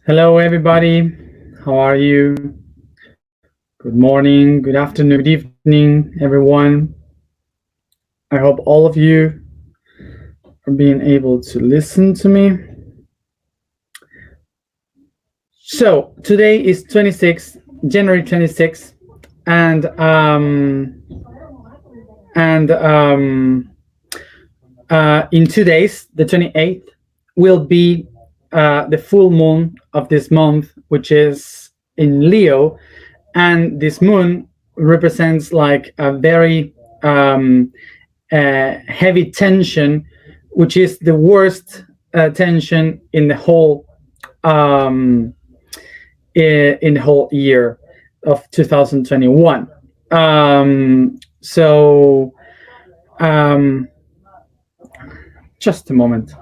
Hello, everybody. How are you? Good morning, good afternoon, good evening, everyone. I hope all of you are being able to listen to me. So today is January 26th, and in 2 days, the 28th, will be the full moon of this month, which is in Leo, and this moon represents like a very heavy tension, which is the worst tension in the whole year of 2021. Just a moment.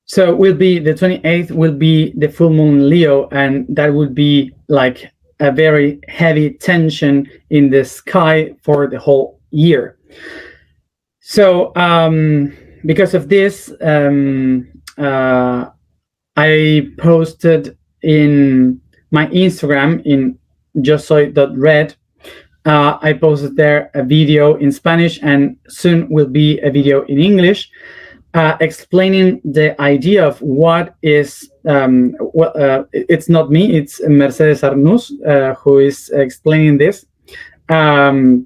So will be the 28th will be the full moon in Leo, and that would be like a very heavy tension in the sky for the whole year. So because of this, I posted in my Instagram in josoy.red. I posted there a video in Spanish, and soon will be a video in English explaining the idea of what is, it's not me, it's Mercedes Arnús who is explaining this from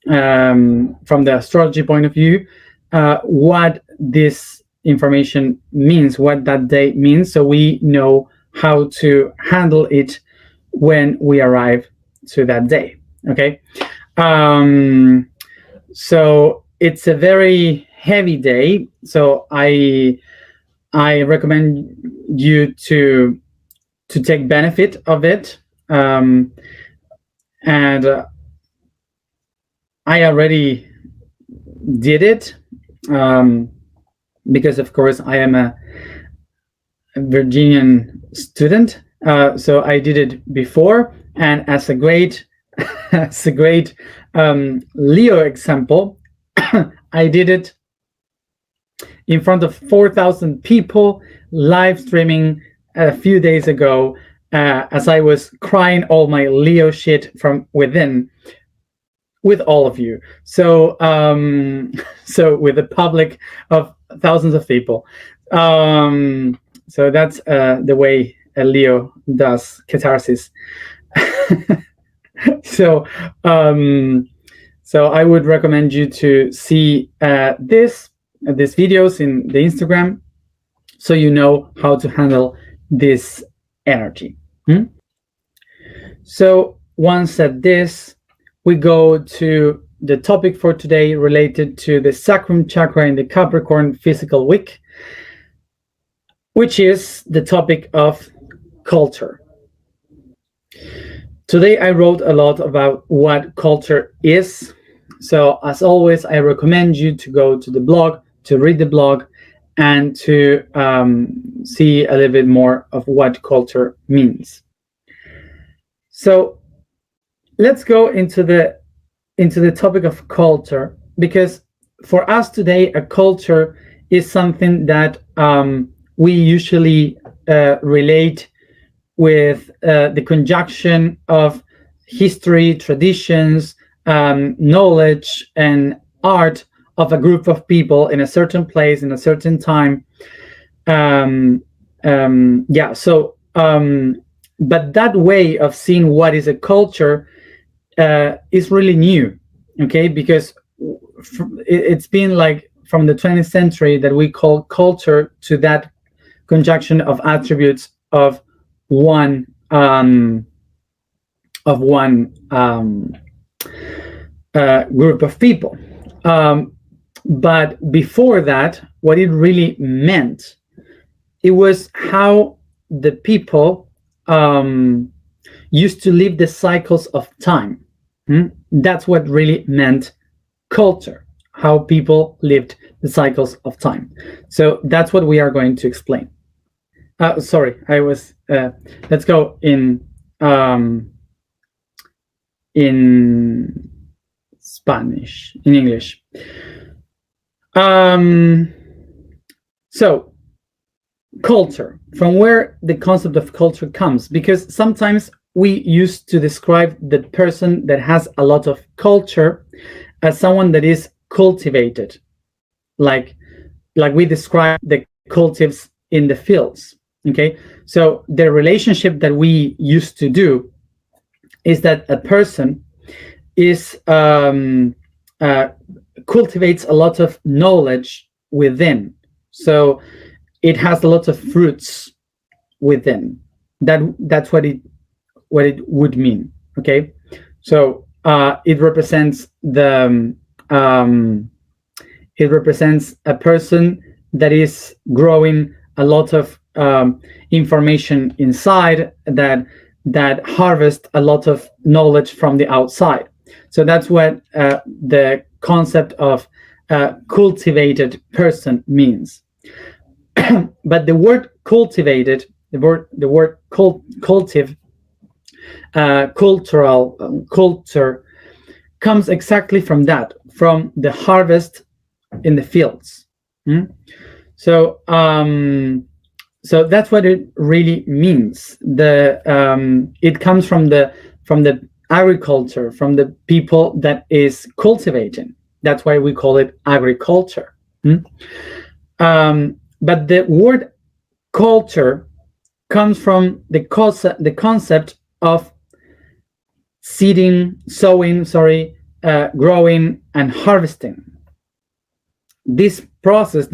the astrology point of view, what this information means, what that day means, so we know how to handle it when we arrive to that day. Okay, so it's a very heavy day, so I recommend you to take benefit of it, and I already did it because of course I am a Virginian student, so I did it before, and as a great Leo example, I did it in front of 4,000 people live streaming a few days ago, as I was crying all my Leo shit from within with all of you. So so with a public of thousands of people. So that's the way a Leo does catharsis. So I would recommend you to see these videos in the Instagram, so you know how to handle this energy. So once said this, we go to the topic for today, related to the sacrum chakra in the Capricorn physical week, which is the topic of culture. Today I wrote a lot about what culture is, so as always I recommend you to go to the blog, to read the blog, and to see a little bit more of what culture means. So let's go into the topic of culture, because for us today a culture is something that we usually relate with the conjunction of history, traditions, knowledge, and art of a group of people in a certain place, in a certain time. But that way of seeing what is a culture is really new, okay? Because it's been like from the 20th century that we call culture to that conjunction of attributes of one group of people. But before that, what it really meant, it was how the people used to live the cycles of time. That's what really meant culture, how people lived the cycles of time. So that's what we are going to explain. Sorry, I was. Let's go in Spanish, in English. Um, so culture, from where the concept of culture comes, because sometimes we used to describe the person that has a lot of culture as someone that is cultivated, like we describe the cultives in the fields. Okay, so the relationship that we used to do is that a person is cultivates a lot of knowledge within, so it has a lot of fruits within. That's what it would mean. Okay, so it represents it represents a person that is growing a lot of information inside, that harvest a lot of knowledge from the outside. So that's what the concept of cultivated person means. But the word cultivated, the word cultive, cultural, culture, comes exactly from that, from the harvest in the fields. So so that's what it really means. It comes from the agriculture, from the people that is cultivating. That's why we call it agriculture. But the word culture comes from the concept of seeding, sowing, growing and harvesting. This process,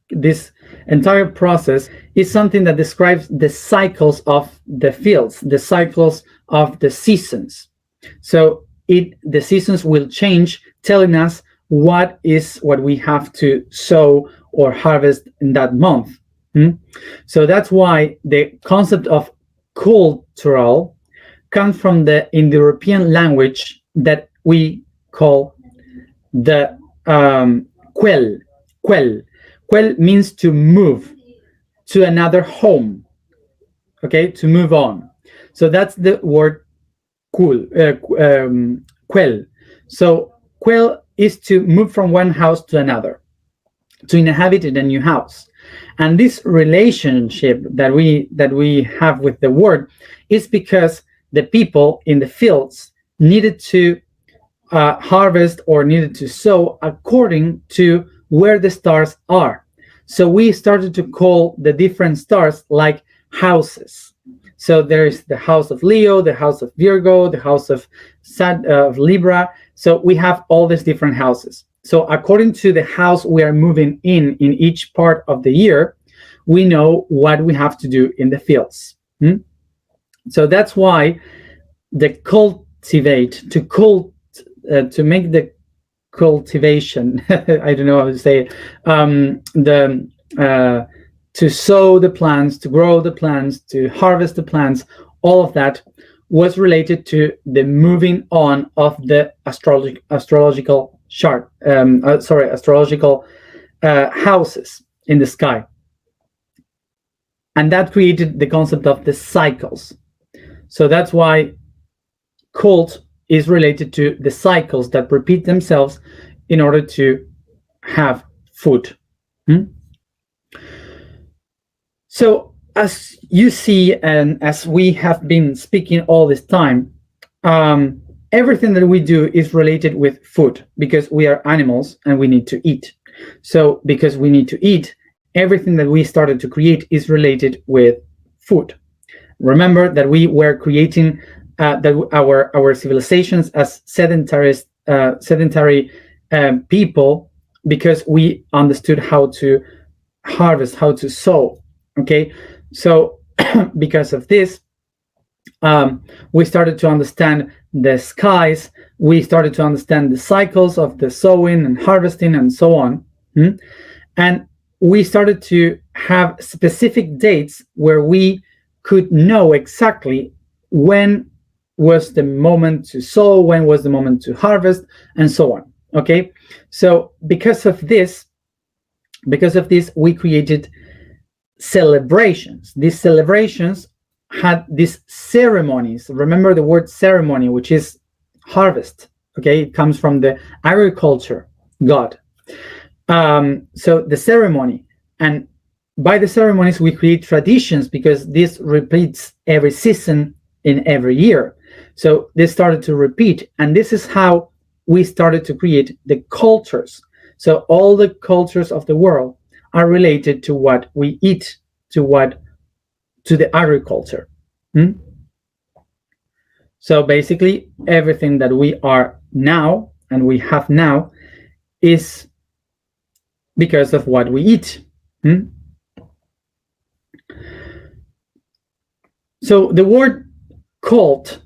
this entire process, is something that describes the cycles of the fields, the cycles of the seasons. So the seasons will change, telling us what we have to sow or harvest in that month. So that's why the concept of cultural comes from the Indo-European language that we call the quel. Quel means to move to another home. Okay, to move on. So that's the word quel. So quel is to move from one house to another, to inhabit in a new house. And this relationship that we have with the word is because the people in the fields needed to harvest or needed to sow according to where the stars are. So we started to call the different stars like houses. So there is the house of Leo, the house of Virgo, the house of Libra. So we have all these different houses. So according to the house we are moving in each part of the year, we know what we have to do in the fields. So that's why the cultivate, to make the cultivation, I don't know how to say it, to sow the plants, to grow the plants, to harvest the plants, all of that was related to the moving on of the astrological chart, astrological houses in the sky. And that created the concept of the cycles. So that's why cult is related to the cycles that repeat themselves in order to have food. So as you see, and as we have been speaking all this time, everything that we do is related with food, because we are animals and we need to eat. So because we need to eat, everything that we started to create is related with food. Remember that we were creating that our civilizations as sedentary people, because we understood how to harvest, how to sow. Okay, so because of this, we started to understand the skies. We started to understand the cycles of the sowing and harvesting and so on. And we started to have specific dates where we could know exactly when was the moment to sow, when was the moment to harvest, and so on. Okay, so because of this we created celebrations. These celebrations had these ceremonies. Remember the word ceremony, which is harvest. Okay, it comes from the agriculture god. So the ceremony, and by the ceremonies we create traditions, because this repeats every season in every year. So this started to repeat, and this is how we started to create the cultures. So all the cultures of the world are related to what we eat, to the agriculture. So basically everything that we are now and we have now is because of what we eat. So the word cult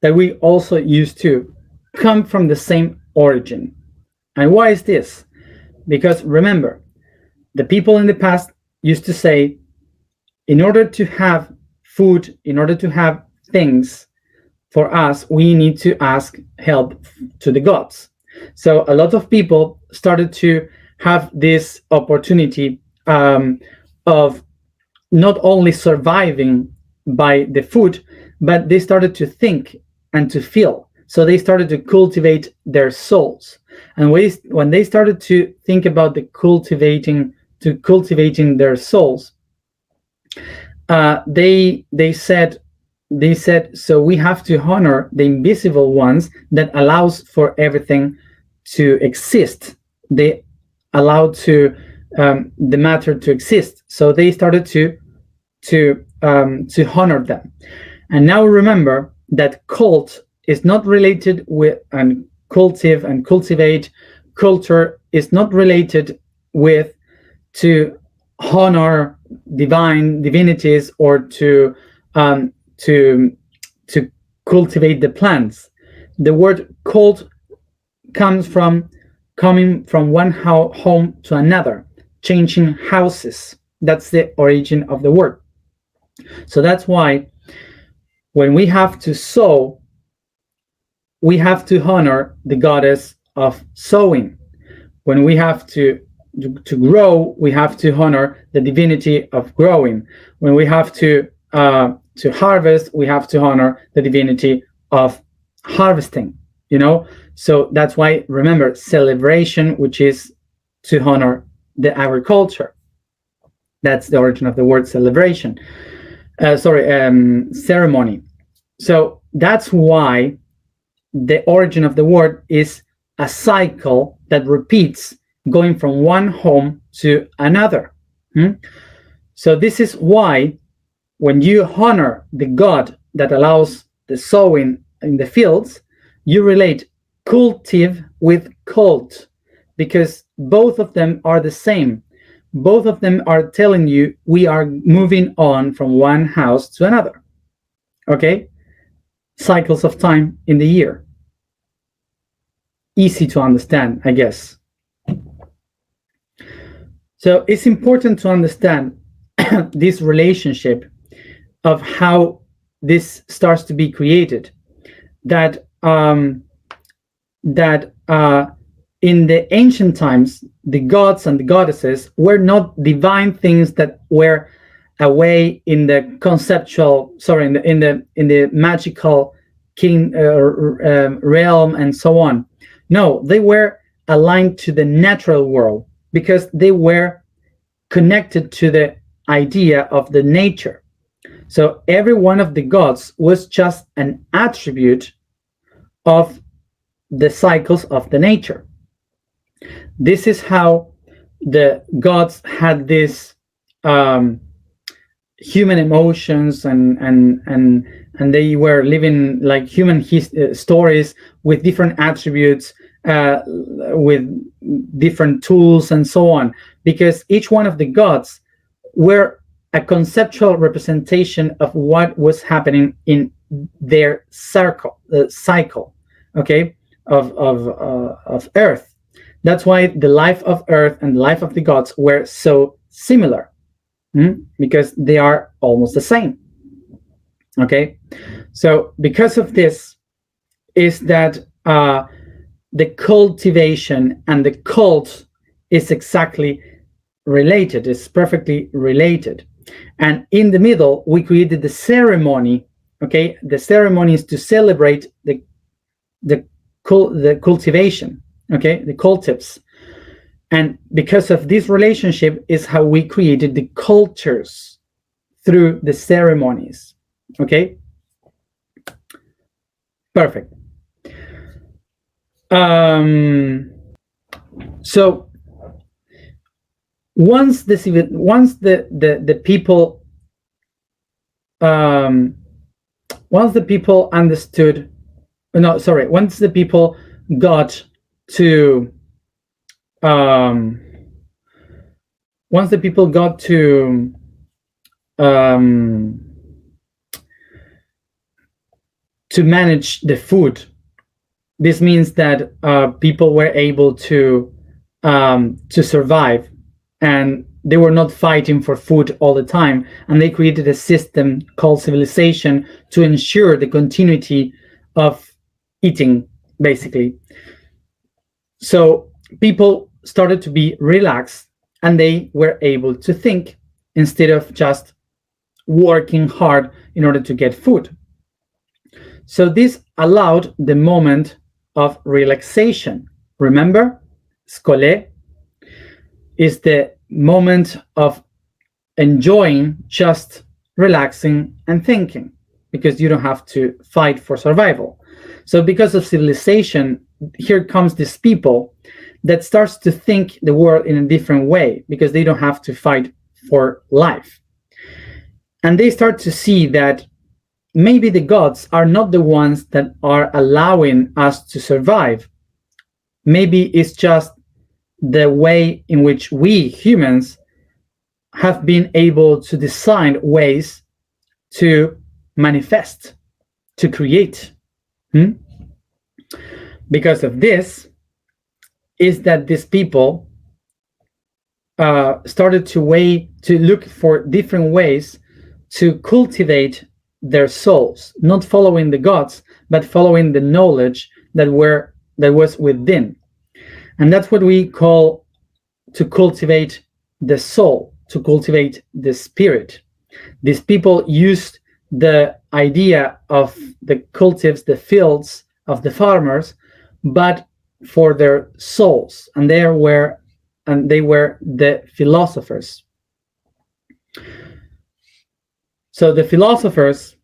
that we also use to come from the same origin. And why is this? Because remember, the people in the past used to say, in order to have food, in order to have things for us, we need to ask help to the gods. So a lot of people started to have this opportunity of not only surviving by the food, but they started to think and to feel. So they started to cultivate their souls. And when they started to think about the cultivating their souls, they said, so we have to honor the invisible ones that allows for everything to exist. They allowed to the matter to exist. So they started to honor them. And now remember that cult is not related with, and cultivate culture is not related with to honor divinities or to cultivate the plants. The word cult coming from one home to another, changing houses. That's the origin of the word. So that's why when we have to sow, we have to honor the goddess of sowing. When we have to grow, we have to honor the divinity of growing. When we have to harvest, we have to honor the divinity of harvesting. So that's why, remember, celebration, which is to honor the agriculture. That's the origin of the word celebration. Ceremony. So that's why the origin of the word is a cycle that repeats, going from one home to another. So this is why when you honor the god that allows the sowing in the fields, you relate cultive with cult, because both of them are the same. Both of them are telling you we are moving on from one house to another. Okay? Cycles of time in the year. Easy to understand, I guess. So it's important to understand this relationship of how this starts to be created. That in the ancient times, the gods and the goddesses were not divine things that were away in the conceptual, in the magical realm and so on. No, they were aligned to the natural world because they were connected to the idea of the nature. So every one of the gods was just an attribute of the cycles of the nature. This is how the gods had this human emotions, and they were living like human stories with different attributes, with different tools and so on, because each one of the gods were a conceptual representation of what was happening in their cycle, okay, of Earth. That's why the life of Earth and the life of the gods were so similar, because they are almost the same. Okay, so because of this is that the cultivation and the cult is exactly related, it's perfectly related. And in the middle, we created the ceremony. Okay, the ceremony is to celebrate the cultivation. Okay, the cultives. And because of this relationship is how we created the cultures, through the ceremonies. Okay, perfect. So once the people once the people understood, no, sorry, once the people got to once the people got to manage the food, this means that people were able to survive, and they were not fighting for food all the time, and they created a system called civilization to ensure the continuity of eating, basically. So people started to be relaxed, and they were able to think instead of just working hard in order to get food. So this allowed the moment of relaxation. Remember, skole is the moment of enjoying, just relaxing and thinking, because you don't have to fight for survival. So because of civilization, here comes this people that starts to think the world in a different way, because they don't have to fight for life. And they start to see that maybe the gods are not the ones that are allowing us to survive. Maybe it's just the way in which we humans have been able to design ways to manifest, to create. Because of this is that these people started to look for different ways to cultivate their souls, not following the gods, but following the knowledge that was within. And that's what we call to cultivate the soul, to cultivate the spirit. These people used the idea of the cultives, the fields of the farmers, but for their souls, and they were the philosophers. So the philosophers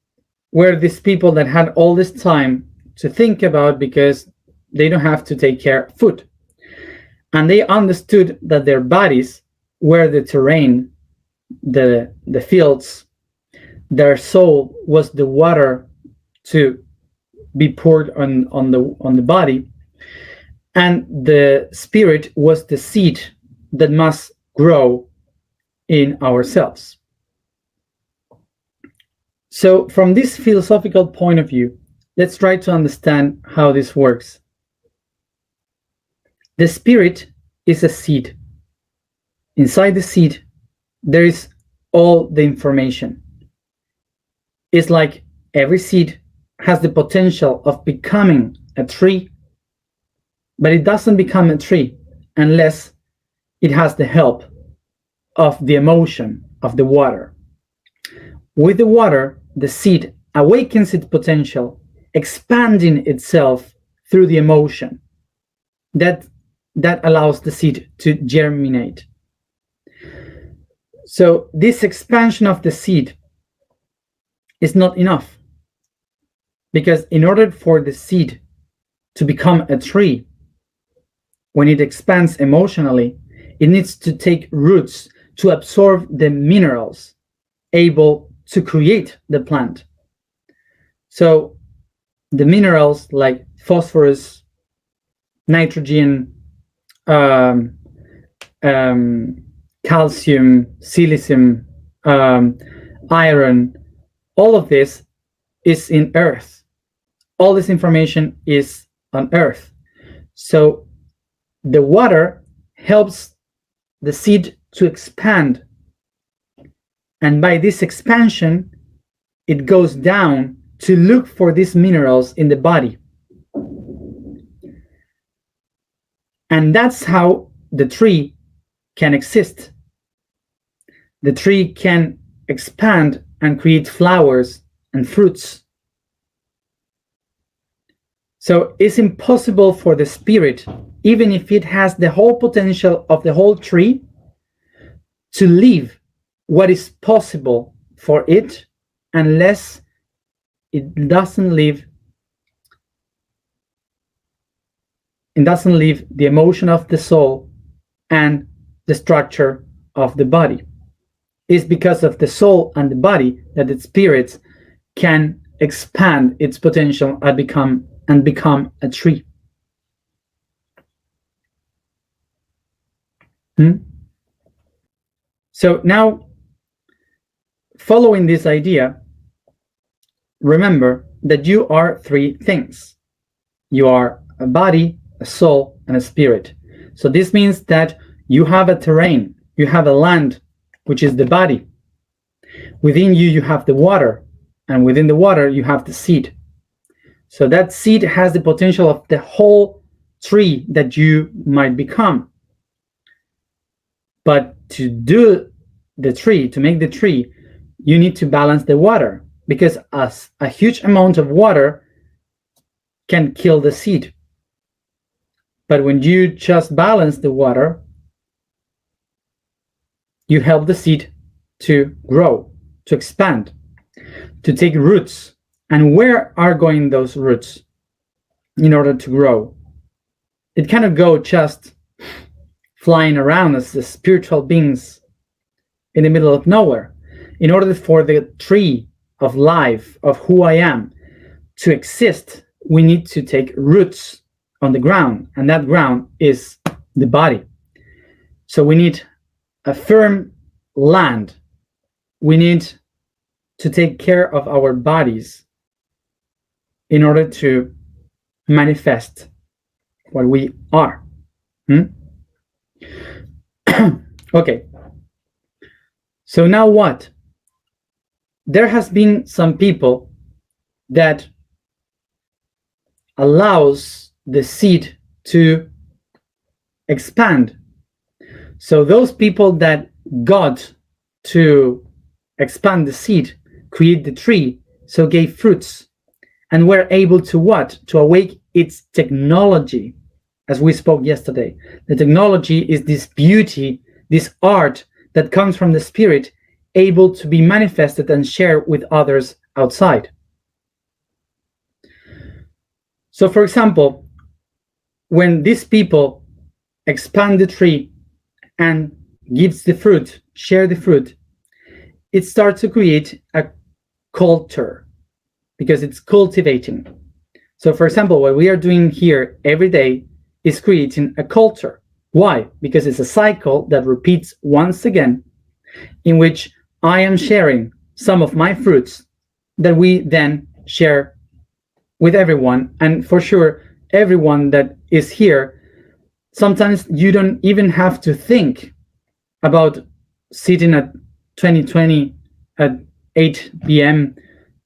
were these people that had all this time to think about, because they don't have to take care of food. And they understood that their bodies were the terrain, the fields. Their soul was the water to be poured on the body, and the spirit was the seed that must grow in ourselves. So from this philosophical point of view, let's try to understand how this works. The spirit is a seed. Inside the seed, there is all the information. It's like every seed has the potential of becoming a tree, but it doesn't become a tree unless it has the help of the emotion of the water. With the water, the seed awakens its potential, expanding itself through the emotion. That allows the seed to germinate. So this expansion of the seed is not enough, because in order for the seed to become a tree, when it expands emotionally, it needs to take roots to absorb the minerals able to create the plant. So the minerals like phosphorus, nitrogen, calcium, silicium, iron, all of this is in earth. All this information is on earth. So the water helps the seed to expand, and by this expansion it goes down to look for these minerals in the body. And that's how the tree can exist, the tree can expand and create flowers and fruits. So it's impossible for the spirit, even if it has the whole potential of the whole tree, to live what is possible for it unless it doesn't live the emotion of the soul and the structure of the body. It's because of the soul and the body that the spirit can expand its potential and become a tree. So now, following this idea, remember that you are three things. You are a body, a soul, and a spirit. So this means that you have a terrain, you have a land, which is the body. Within you, you have the water, and within the water, you have the seed. So that seed has the potential of the whole tree that you might become. But to do the tree, to make the tree, you need to balance the water, because a huge amount of water can kill the seed. But when you just balance the water, you help the seed to grow, to expand, to take roots. And where are going those roots in order to grow? It cannot go just flying around as the spiritual beings in the middle of nowhere. In order for the tree of life, of who I am, to exist, we need to take roots on the ground, and that ground is the body. So we need a firm land. We need to take care of our bodies in order to manifest what we are. Okay. So now what? There has been some people that allows the seed to expand. So those people that got to expand the seed, create the tree, so gave fruits, and were able to what? To awake its technology, as we spoke yesterday. The technology is this beauty, this art that comes from the spirit, able to be manifested and shared with others outside. So for example, when these people expand the tree and gives the fruit, share the fruit, it starts to create a culture, because it's cultivating. So for example, what we are doing here every day is creating a culture. Why? Because it's a cycle that repeats once again, in which I am sharing some of my fruits that we then share with everyone. And for sure, everyone that is here, sometimes you don't even have to think about sitting at 2020 at 8 p.m.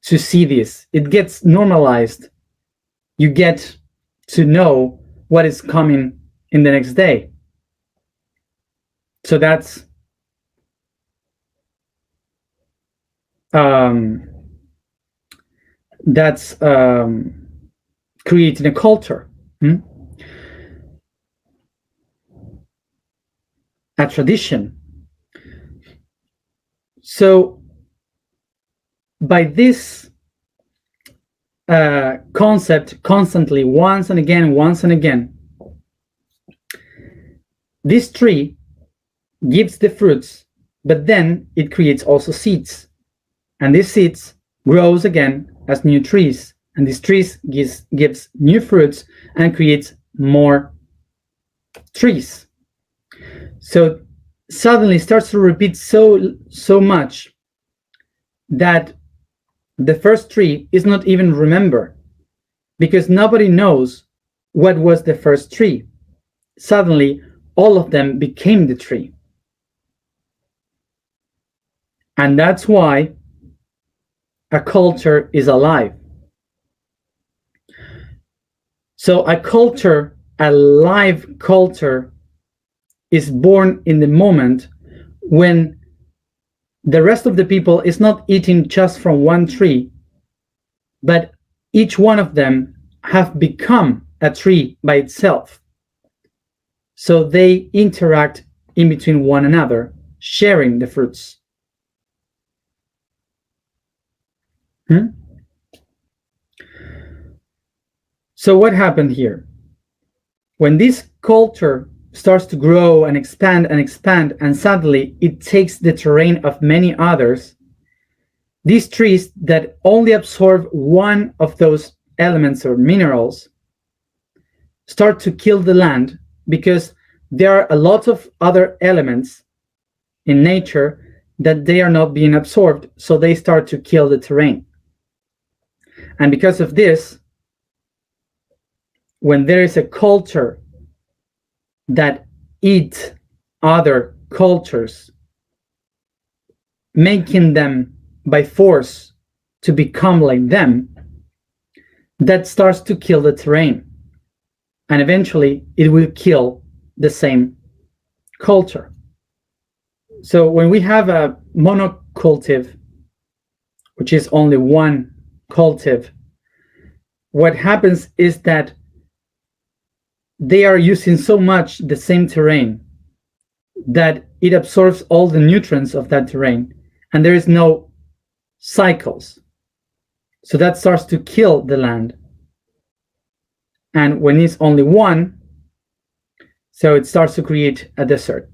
to see this. It gets normalized. You get to know what is coming in the next day. So that's creating a culture, a tradition. So by this concept, constantly, once and again, this tree gives the fruits, but then it creates also seeds, and these seeds grows again as new trees, and these trees gives new fruits and creates more trees. So suddenly starts to repeat so much that the first tree is not even remembered, because nobody knows what was the first tree. Suddenly all of them became the tree. And that's why a culture is alive. So a culture, a live culture, is born in the moment when the rest of the people is not eating just from one tree, but each one of them have become a tree by itself. So they interact in between one another, sharing the fruits. So what happened here? When this culture starts to grow and expand, and suddenly it takes the terrain of many others, these trees that only absorb one of those elements or minerals start to kill the land, because there are a lot of other elements in nature that they are not being absorbed, so they start to kill the terrain. And because of this, when there is a culture that eats other cultures, making them by force to become like them, that starts to kill the terrain, and eventually it will kill the same culture. So when we have a monocultive, which is only one cultive, what happens is that they are using so much the same terrain that it absorbs all the nutrients of that terrain, and there is no cycles. So that starts to kill the land. And when it's only one, so it starts to create a desert.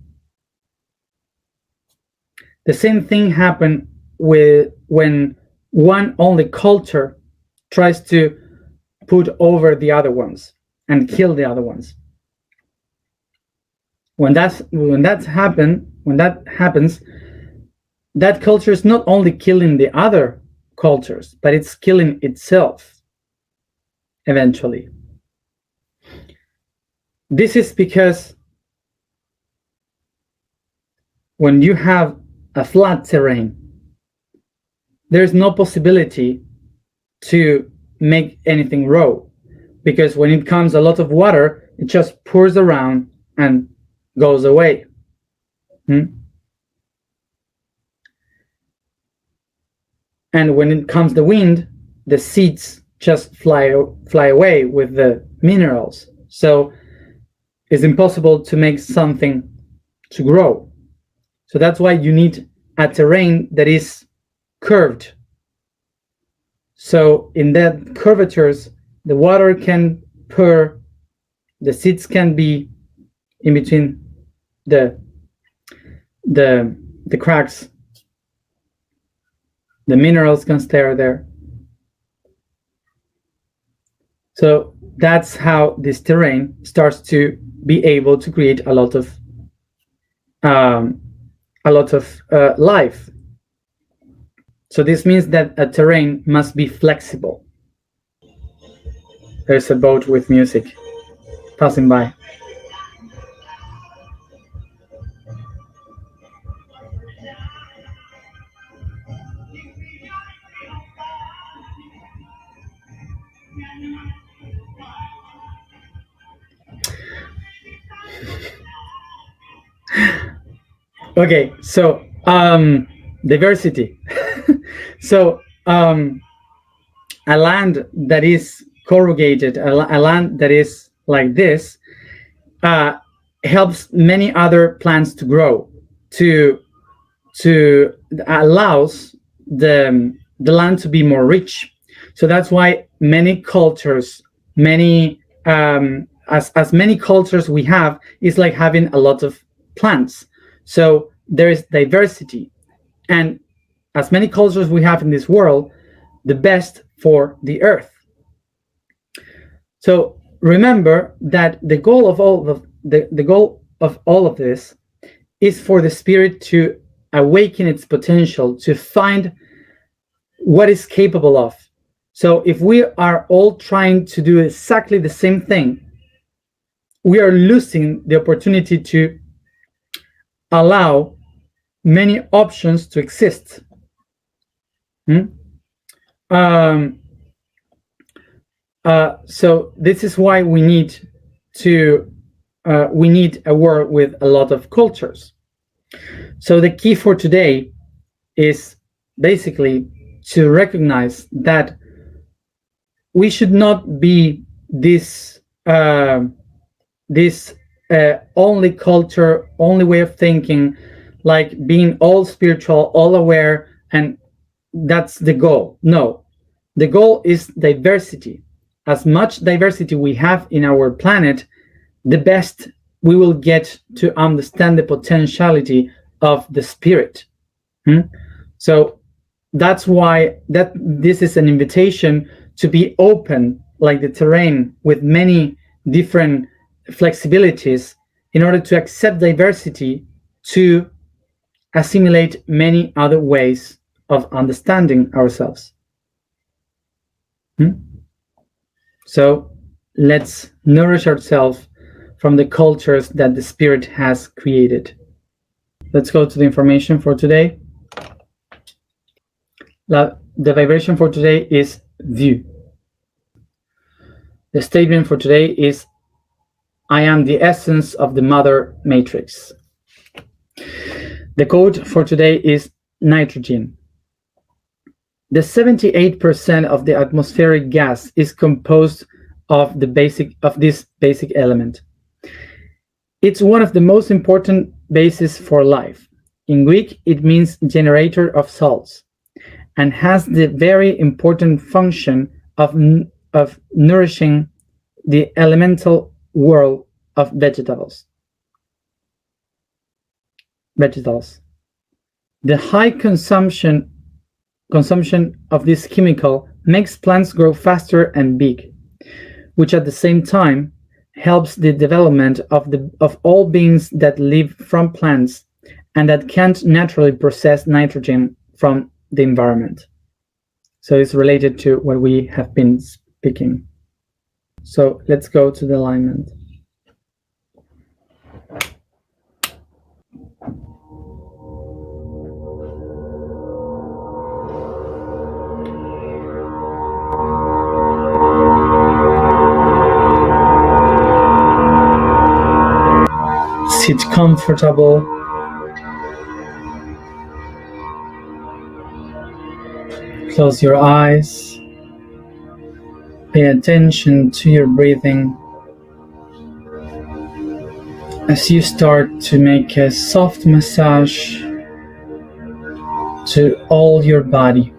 The same thing happened with when one only culture tries to put over the other ones and kill the other ones. When that happens, that culture is not only killing the other cultures, but it's killing itself eventually. This is because when you have a flat terrain, there's no possibility to make anything grow, because when it comes a lot of water, it just pours around and goes away. And when it comes the wind, the seeds just fly away with the minerals. So it's impossible to make something to grow. So that's why you need a terrain that is curved. So in that curvatures, the water can pour, the seeds can be in between the cracks, the minerals can stay there. So that's how this terrain starts to be able to create a lot of life. So this means that a terrain must be flexible. There's a boat with music passing by. Okay, so diversity. So a land that is corrugated, a land that is like this, helps many other plants to grow, to allows the land to be more rich. So that's why many cultures, as many cultures we have, is like having a lot of plants. So there is diversity, and as many cultures we have in this world, the best for the earth. So remember that the goal of all of this is for the spirit to awaken its potential, to find what it's capable of. So if we are all trying to do exactly the same thing, we are losing the opportunity to allow many options to exist. So this is why we need a world with a lot of cultures. So the key for today is basically to recognize that we should not be this only culture, only way of thinking, like being all spiritual, all aware, and that's the goal. No, the goal is diversity. As much diversity we have in our planet, the best we will get to understand the potentiality of the spirit. So that's why this is an invitation to be open, like the terrain, with many different flexibilities, in order to accept diversity, to assimilate many other ways of understanding ourselves. So let's nourish ourselves from the cultures that the spirit has created. Let's go to the information for today. The vibration for today is view. The statement for today is, I am the essence of the mother matrix. The code for today is nitrogen. The 78% of the atmospheric gas is composed of this basic element. It's one of the most important bases for life. In Greek, it means generator of salts, and has the very important function of nourishing the elemental world of vegetables. The high consumption of this chemical makes plants grow faster and big, which at the same time helps the development of all beings that live from plants and that can't naturally process nitrogen from the environment. So it's related to what we have been speaking. So let's go to the alignment. Sit comfortable. Close your eyes. Pay attention to your breathing as you start to make a soft massage to all your body.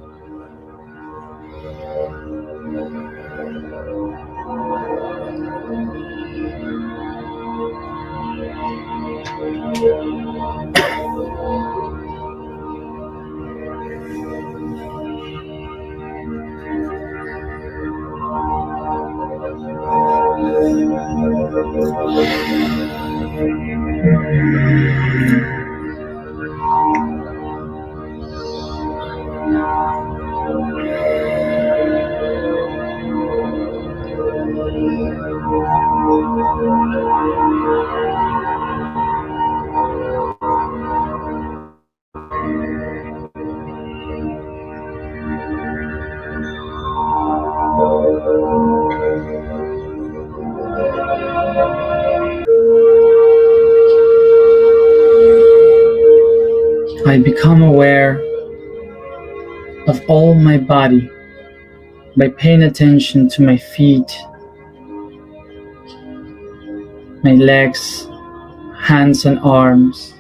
I become aware of all my body by paying attention to my feet, my legs, hands and arms,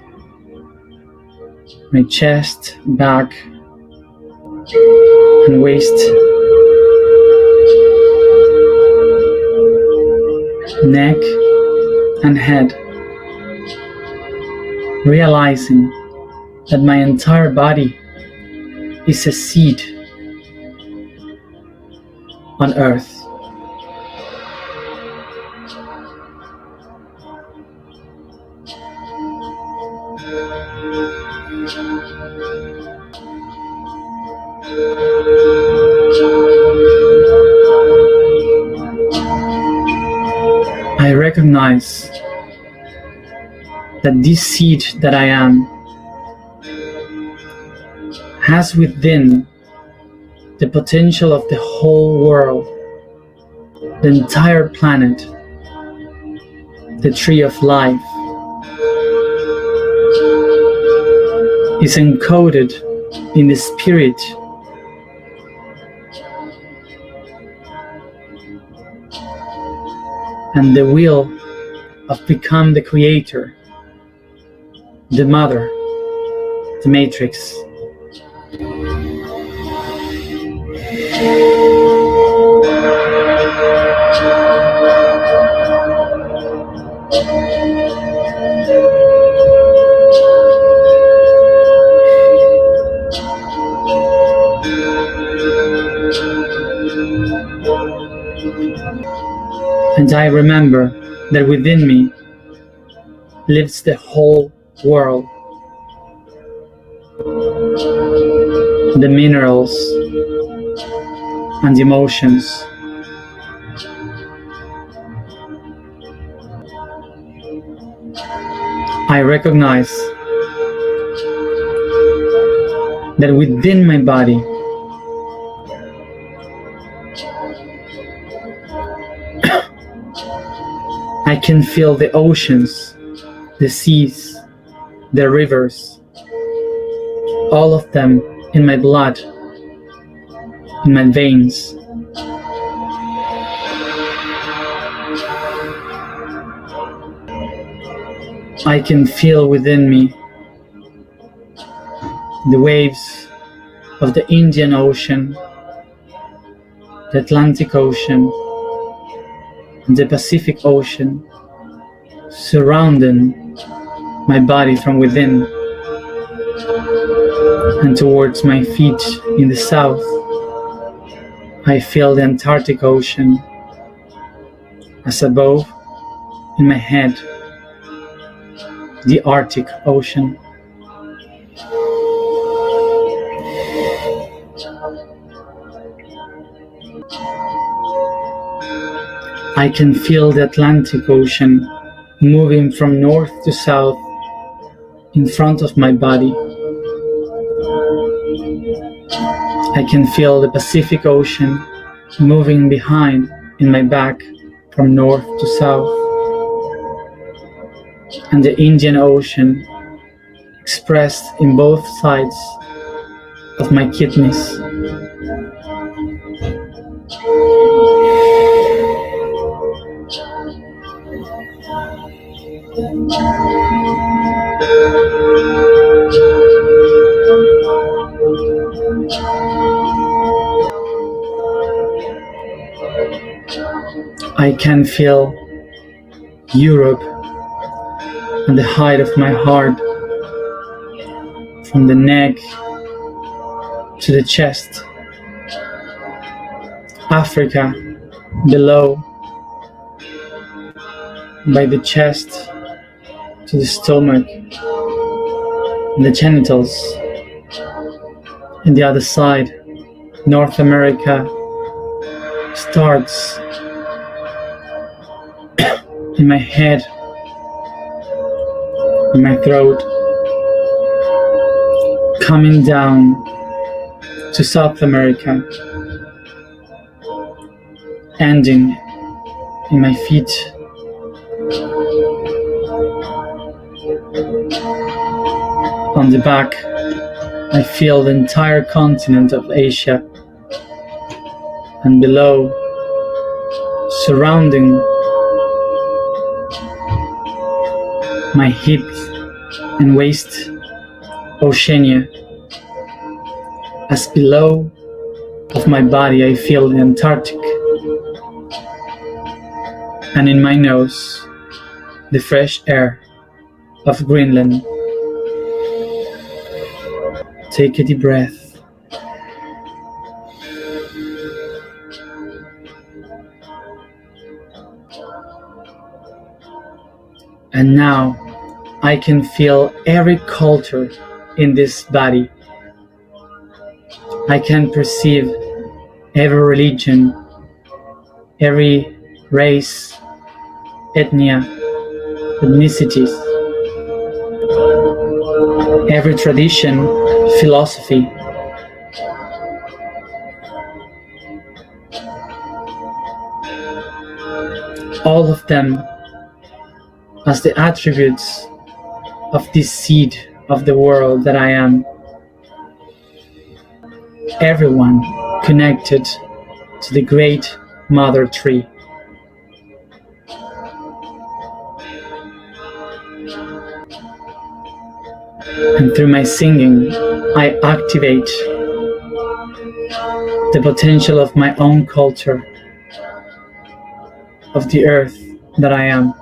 my chest, back, and waist, neck, and head, realizing that my entire body is a seed on earth. I recognize that this seed that I am has within the potential of the whole world, the entire planet, the tree of life is encoded in the spirit, and the will of become the creator, the mother, the matrix. And I remember that within me lives the whole world, the minerals and the emotions. I recognize that within my body I can feel the oceans, the seas, the rivers, all of them in my blood, in my veins. I can feel within me the waves of the Indian Ocean, the Atlantic Ocean, and the Pacific Ocean surrounding my body from within. And towards my feet in the south, I feel the Antarctic Ocean. As above, in my head, the Arctic Ocean. I can feel the Atlantic Ocean moving from north to south in front of my body. I can feel the Pacific Ocean moving behind in my back from north to south, and the Indian Ocean expressed in both sides of my kidneys. I can feel Europe and the height of my heart, from the neck to the chest. Africa below, by the chest to the stomach, and the genitals. And the other side, North America, starts in my head, in my throat, coming down to South America, ending in my feet. On the back, I feel the entire continent of Asia, and below, surrounding my hips and waist, Oceania. As below of my body I feel the Antarctic, and in my nose the fresh air of Greenland. Take a deep breath. And now I can feel every culture in this body. I can perceive every religion, every race, ethnia, ethnicities, every tradition, philosophy. All of them as the attributes of this seed of the world that I am. everyone connected to the great mother tree. And through my singing, I activate the potential of my own culture, of the earth that I am.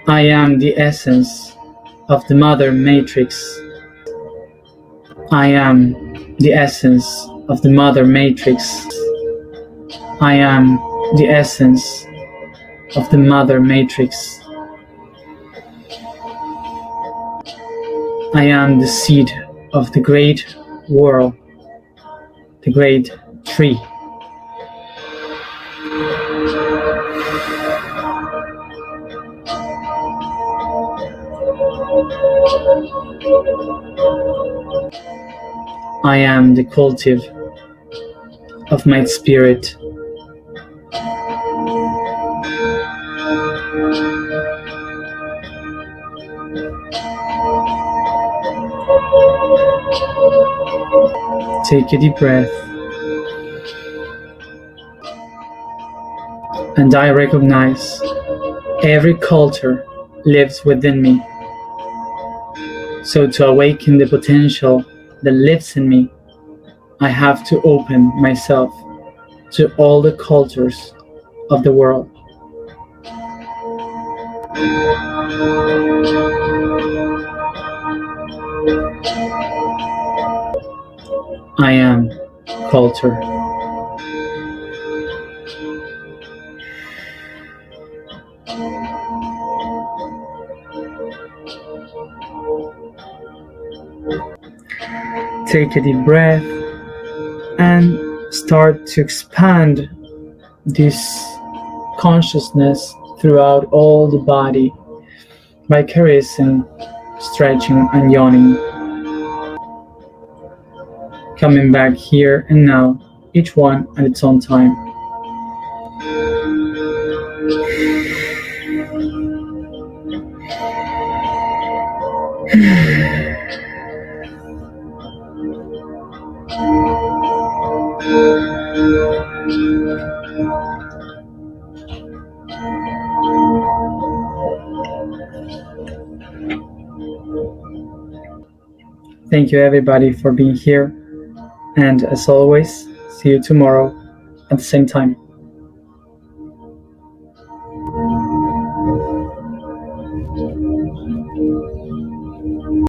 I am the essence of the mother matrix. I am the essence of the mother matrix. I am the essence of the mother matrix. I am the seed of the great world, the great tree. I am the cultive of my spirit. Take a deep breath, and I recognize every culture lives within me. So to awaken the potential that lives in me, I have to open myself to all the cultures of the world. I am culture. Take a deep breath and start to expand this consciousness throughout all the body by caressing, stretching, and yawning. Coming back here and now, each one at its own time. Thank you everybody for being here, and as always, see you tomorrow at the same time.